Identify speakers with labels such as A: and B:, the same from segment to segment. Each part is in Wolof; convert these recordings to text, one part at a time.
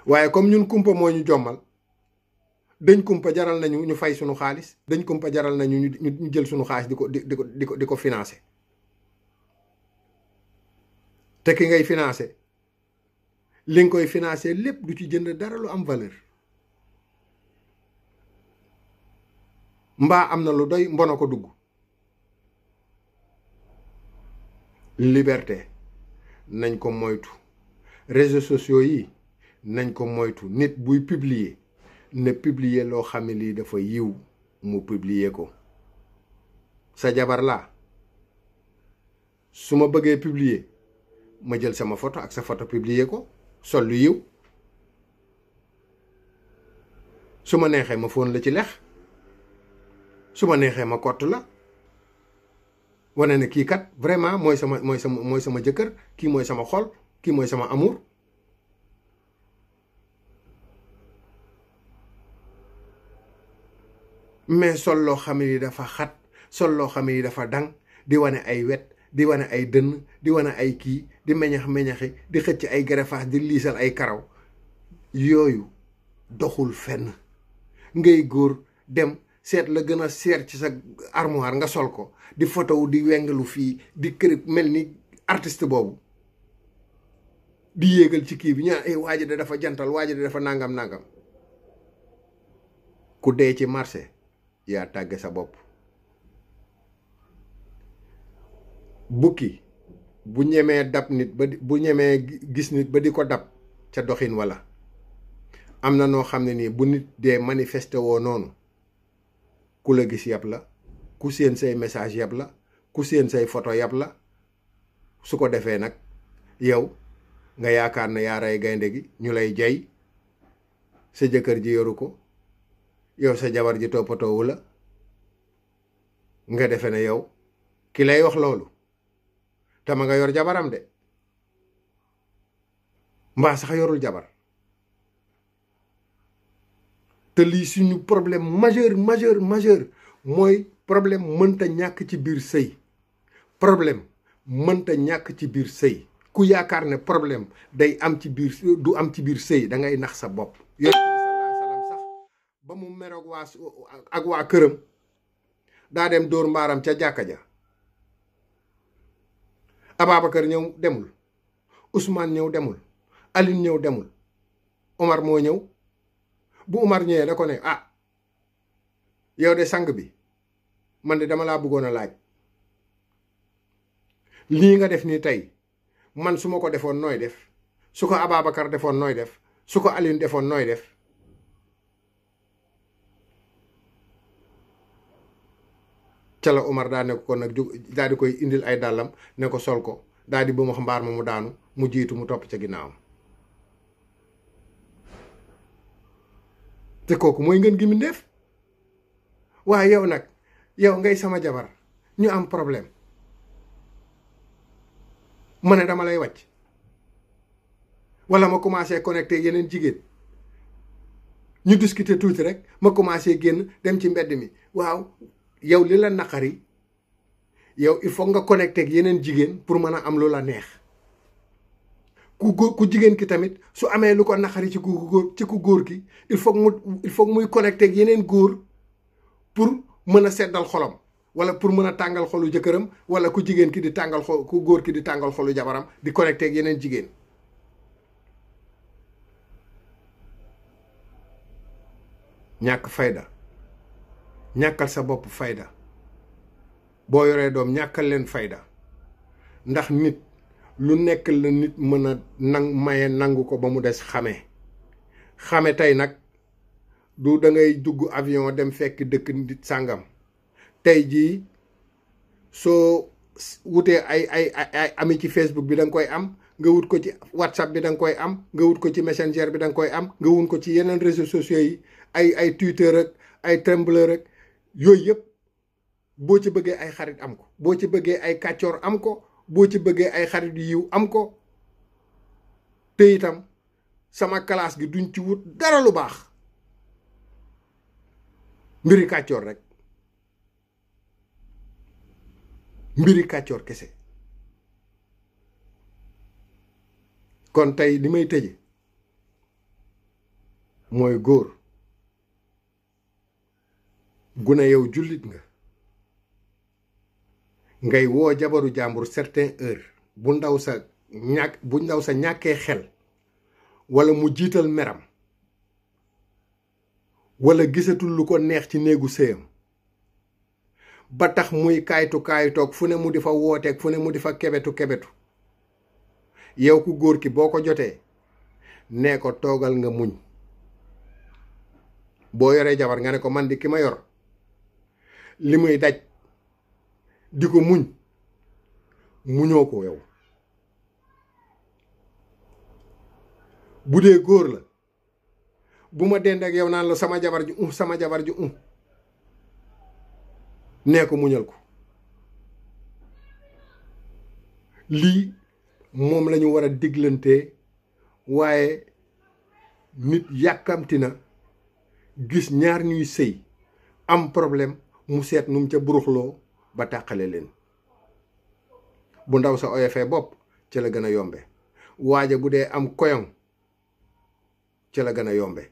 A: waaye comme ñun kumpa moo ñu jommal dañ kumpa jaral nañu ñu fay suñu xaalis dañ kumpa jaral nañu ñu jël suñu xaalis di ko financer te ki ngay financer li nga koy financer lépp du ci jënd dara lu am valeur mbaa am na lu doy mbona ko dugg liberté nañ ko moytu réseaux sociaux yi nañ ko moytu nit buy publier ne publier loo xam ne lii dafa yiw mu publier ko sa jabar laa su ma bëggee publier ma jël sama photo ak sa photo publier ko sol lu yiw su ma neexee ma fóon la ci lex su ma neexee ma kott la wane ne kii kat vraiment mooy sama jëkkër kii mooy sama xol kii mooy sama amour mais sol loo xam ne dafa xat sol loo xam ne dafa dang di wane ay wet di wane ay dënn di wane ay kii di meñax-meñaxi di xëcc ay gerefaas di liisal ay karaw yooyu doxul fenn ngay góor dem seet la gën a seer ci sa armoire nga sol ko di photo di wengalu fii di kër mel ni artiste boobu di yéegal ci kii bi ñu ay waaji de dafa jantal waaji de dafa nangam ku dee ci marché yaa tàgge sa bopp bukki bu ñemee dab nit bu ñemee gis nit ba di ko dab ca doxin wala am na noo xam ne nii bu nit dee manifesté woo noonu ku la gis yab la ku seen say message yab la ku seen say photo yab la su ko defee nag yow nga yaakaar ne yaa rey gaynde gi ñu lay jay sa jëkkër ji yoru ko yow sa jabar ji toppatoowu la nga defe ne yow ki lay wax loolu tama nga yor jabaram de mbaa sax yorul jabar te lii suñu problème majeur mooy problème mënta ñàkk ci biir sëy problème mënta ñàkk ci biir sëy ku yaakaar ne problème day am ci biir du am ci biir sëy da ngay nax sa bopp yonent bi sallallahu alayhi wasallam sax ba mu meroog waa këram daa dem dóor mbaaram ca jàkka ja Ababacar ñëw demul Ousmane ñëw demul Aline ñëw demul Omar moo ñëw bu Omar ñëwee da ko ne ah yow de sang bi man de dama laa bëggoon a laaj lii nga def nii tey man su ma ko defoon nooy def su ko Ababacar defoon nooy def su ko Aline defoon nooy def ca la Omar daa ne ko nag daal di koy indil ay dàllam ne ko sol ko daal di ba mu mbaar ma mu daanu mu jiitu mu topp ca ginnaawam te kooku mooy ngeen gi mu def waaye yow nag yow ngay sama jabar ñu am problème ma ne dama lay wàcc wala ma commencé connecté yeneen jigéen ñu discuter tuuti rek ma commencé génn dem ci mbedd mi waaw yow li la naqari yow il faut nga connecté ak yeneen jigéen pour mën a am lu la neex ku jigéen ki tamit su amee lu ko naqari ci ku góor ki il faut muy connecté ak yeneen góor pour mën a seddal xolam wala pour mën a tàngal xolu jëkkëram wala ku jigéen ki di tàngal xol ku góor ki di tàngal xolu jabaram di connecté ak yeneen jigéen ñàkk fayda ñàkkal sa bopp fayda boo yoree doom ñàkkal leen fayda ndax nit lu nekk la nit mën a maye nangu ko ba mu des xame tey nag du da ngay dugg avion dem fekk dëkk nit sàngam tey jii soo wutee ay ami ci Facebook bi da nga koy am nga wut ko ci WhatsApp bi da nga koy am nga wut ko ci Messenger bi da nga koy am nga wut ko ci yeneen réseaux sociaux yi ay Twitter ak ay Tumblr rek yooyu yëpp boo ci bëggee ay xarit am ko boo ci bëggee ay kàccoor am ko boo ci bëggee ay xarit yu yiw am ko te itam sama classe gi duñ ci wut dara lu baax mbiri kàccoor rek mbiri kàccoor kese kon tey li may tëje mooy góor gune yow jullit nga ngay woo jabaru jàmbur certain heure bu ndaw sa ñàkkee xel wala mu jiital meram wala gisatul lu ko neex ci néegu sëyam ba tax muy kaaytoog fu ne mu di fa wooteeg fu ne mu di fa kebetu yow ku góor ki boo ko jotee nee ko toogal nga muñ. boo yoree jabar nga ne ko man di ki ma yor li muy daj di ko muñoo ko yow. bu dee góor la bu ma dend ak yow naan la sama jabar ji nee ko muñal ko. lii moom lañu war a diglante waaye nit yàkkamti na gis ñaar ñuy sëy am problème mu seet num ca buruxloo ba tàqale leen. bu ndaw sa oyofee bopp ca la gën a yombe waaja bu dee am koyoŋ ca la gën a yombe.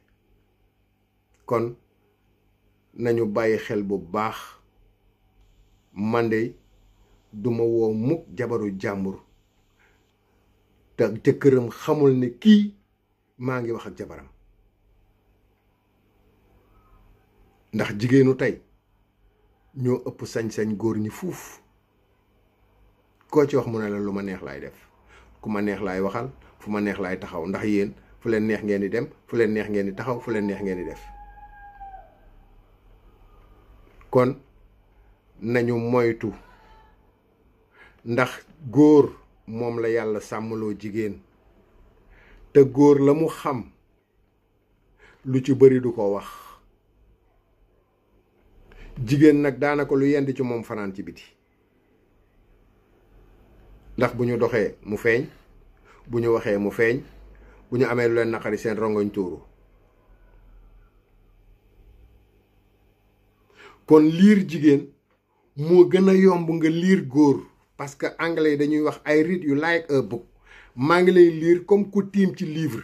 A: kon nañu bàyyi xel bu baax. man de duma woo mukk jabaru jàmbur te jëkkëram xamul ne kii maa ngi wax ak jabaram. ndax jigéenu tey ñoo ëpp sañ-sañ góor ñi fuuf. koo ci wax mu ne la lu ma neex laay def, ku ma neex laay waxal, fu ma neex laay taxaw, ndax yéen fu leen neex ngeen di dem, fu leen neex ngeen di taxaw, fu leen neex ngeen di def. kon nañu moytu, ndax góor moom la yàlla sàmmaloo jigéen, te góor la mu xam lu ci bari du ko wax. jigéen nag daanaka lu yend ci moom fanaan ci biti, ndax bu ñu doxee mu feeñ, bu ñu waxee mu feeñ, bu ñu amee lu leen naqari seen rongoñ tuuru. kon liir jigéen moo gën a yomb nga liir góor, parce que anglais yi dañuy wax I read you like a book. maa ngi lay liir comme ku tiim ci livre.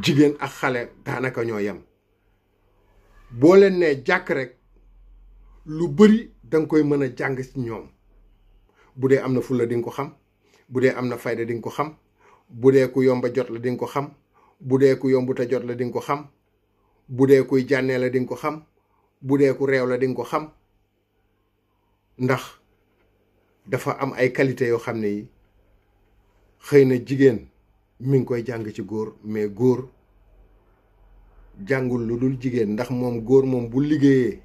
A: jigéen ak xale daanaka ñoo yem. boo leen nee jàkk rek lu bari danga koy mën a jàng ci ñoom. bu dee am na fulla di nga ko xam, bu dee am na fayda di nga ko xam, bu dee ku yomba jot la di nga ko xam, bu dee ku yombuta jot la di nga ko xam, bu dee kuy jànnee la di nga ko xam, bu dee ku réew la di nga ko xam. ndax dafa am ay qualité yoo xam ne yi xëy na jigéen mi ngi koy jàng ci góor, mais góor jàngul lu dul jigéen. ndax moom góor moom bu liggéeyee,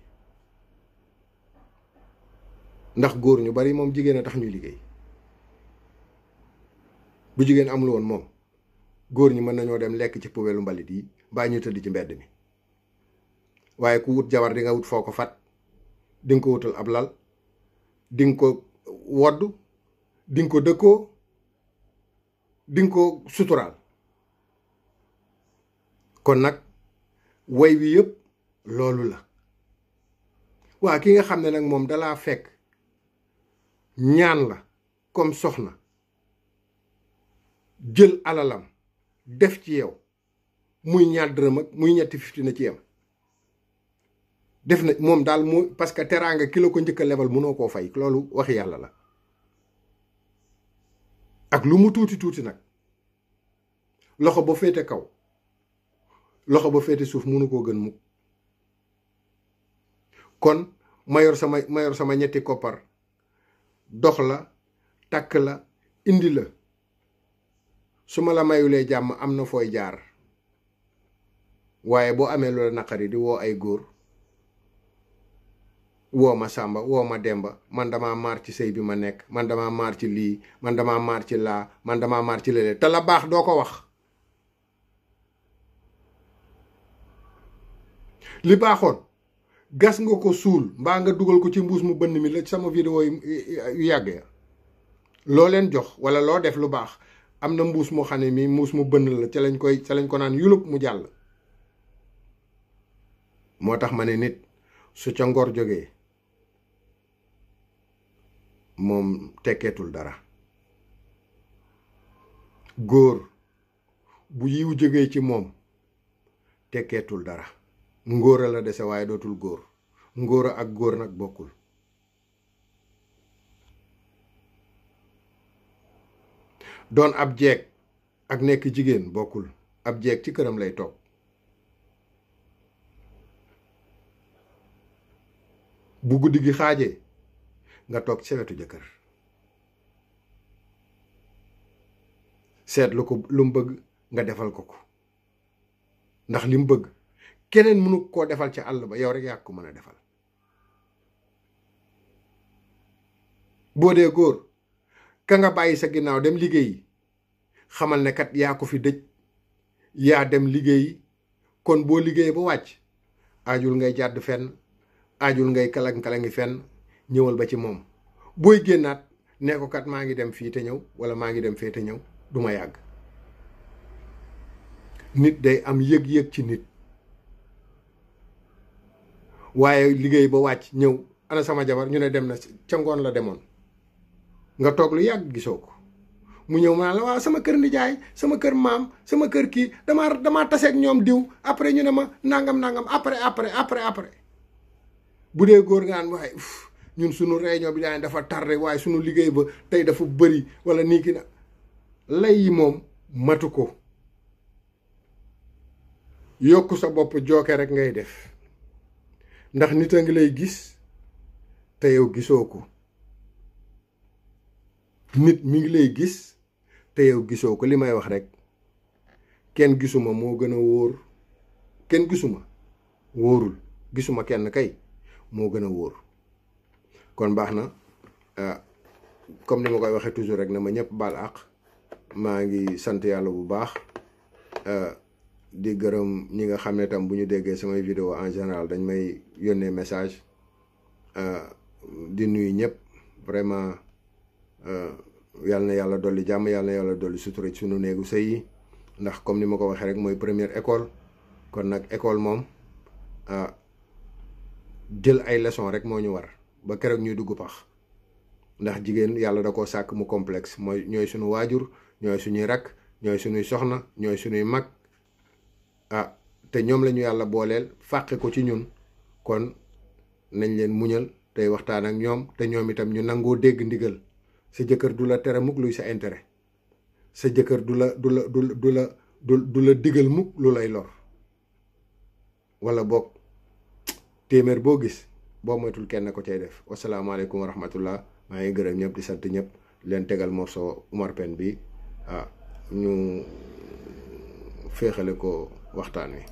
A: ndax góor ñu bari moom jigéen a tax ñuy liggéey. bu jigéen amul woon moom góor ñi mën nañoo dem lekk ci poubelle mbalit yi baa ñu tëdd ci mbedd mi. waaye ku wut jabar di nga wut foo ko fat, di nga ko wutal ab lal, di nga ko wodd, di nga ko dëkkoo, di nga ko suturaal. kon nag way wi yëpp loolu la. waa ki nga xam ne nag moom dalaa fekk ñaan la comme soxna, jël alalam def ci yow, muy ñaar dërëm ak muy ñetti fifti na ci yam, def na moom daal mu, parce que teraanga ki la ko njëkk a lebal mënoo koo fay. loolu waxi yàlla la. ak lu mu tuuti tuuti nag, loxo ba féete kaw loxo ba féete suuf mënu koo gën mukk. kon ma yor sama ñetti koppar dox la, takk la, indi la, su ma la mayulee jàmm am na fooy jaar. waaye boo amee loola naqari di woo ay góor, woo ma Sàmba, woo ma Demba, man dama maar ci sëy bi ma nekk, man dama maar ci lii, man dama maar ci laa, man dama maar ci léeg-léeg, te la baax doo ko wax. li baaxoon gas nga ko suul, mbaa nga dugal ko ci mbuus mu bënn mi la sama vidéo yu yàgg ya. loo leen jox wala loo def lu baax am na mbuus moo xam ne mi mbuus mu bënn la ca lañ ko naan yulub mu jàll. moo tax ma ne nit su ca ngor jógee moom tekkeetul dara. góor bu yiw jógee ci moom tekkeetul dara ngóora la dese waaye dootul góor ngóora ak góor nag bokkul doon ab jeeg ak nekk jigéen bokkul ab jeeg ci këram lay toog bu guddi gi xaajee nga toog ci wetu jëkkër seet lu mu bëgg nga defal ko ndax li mu bëgg keneen mënu koo defal ci àll ba yow rek yaa ko mën a defal boo dee góor ka nga bàyyi sa ginnaaw dem liggéeyi xamal ne kat yaa ko fi dëj yaa dem liggéeyi kon boo liggéey ba wàcc aajul ngay jàdd fenn aajul ngay kalang-kalangi fenn ñëwal ba ci moom booy génnaat ne ko kat maa ngi dem fii te ñëw wala maa ngi dem fee te ñëw du ma yàgg nit day am yëg-yëg ci nit waaye liggéey ba wàcc ñëw ana sama jabar ñu ne dem na ca ngoon la demoon nga toog lu yàgg gisoo ko mu ñëw ma la waaw sama kër nijaay sama kër maam sama kër kii damaa taseeg ñoom diw après ñu ne ma nangam après bu dee góor nga naan waaye ñun sunu réunion bi daan dafa tardé waaye sunu liggéey ba tey dafa bëri wala nii ki na lay yi moom matu ko yokku sa bopp jooke rek ngay def ndax nit a ngi lay gis te yow gisoo ko nit mi ngi lay gis te yow gisoo ko li may wax rek kenn gisuma moo gën a wóor kenn gisuma wóorul gisuma kenn kay moo gën a wóor kon baax na comme ni ma koy waxee toujours rek na ma ñëpp baal àq maa ngi sant yàlla bu baax di gërëm ñi nga xam ne tam bu ñu déggee samay vidéo en général dañ may yónnee message di nuyu ñëpp vraiment yàlla na yàlla dolli jàmm yàlla na yàlla dolli sutura ci sunu néegu sëy yi ndax comme ni ma ko waxee rek mooy première école kon nag école moom jël ay leçon rek moo ñu war ba keroog ñuy dugg pax ndax jigéen yàlla da koo sàkk mu complexe mooy ñooy sunu waajur ñooy suñuy rakk ñooy suñuy soxna ñooy suñuy mag te ñoom la ñu yàlla booleel fàqe ko ci ñun kon nañ leen muñal tey waxtaan ak ñoom te ñoom itam ñu nangoo dégg ndigal sa jëkkër du la tere mukk luy sa intérêt sa jëkkër du la digal mukk lu lay lor wala boog téeméer boo gis boo moytul kenn ko cay def wasalaamaaleykum wa rahmatullah maa ngi gërëm ñëpp di sant ñëpp leen tegal morceau Omar Pène bi ñu féexale ko waxtaan wi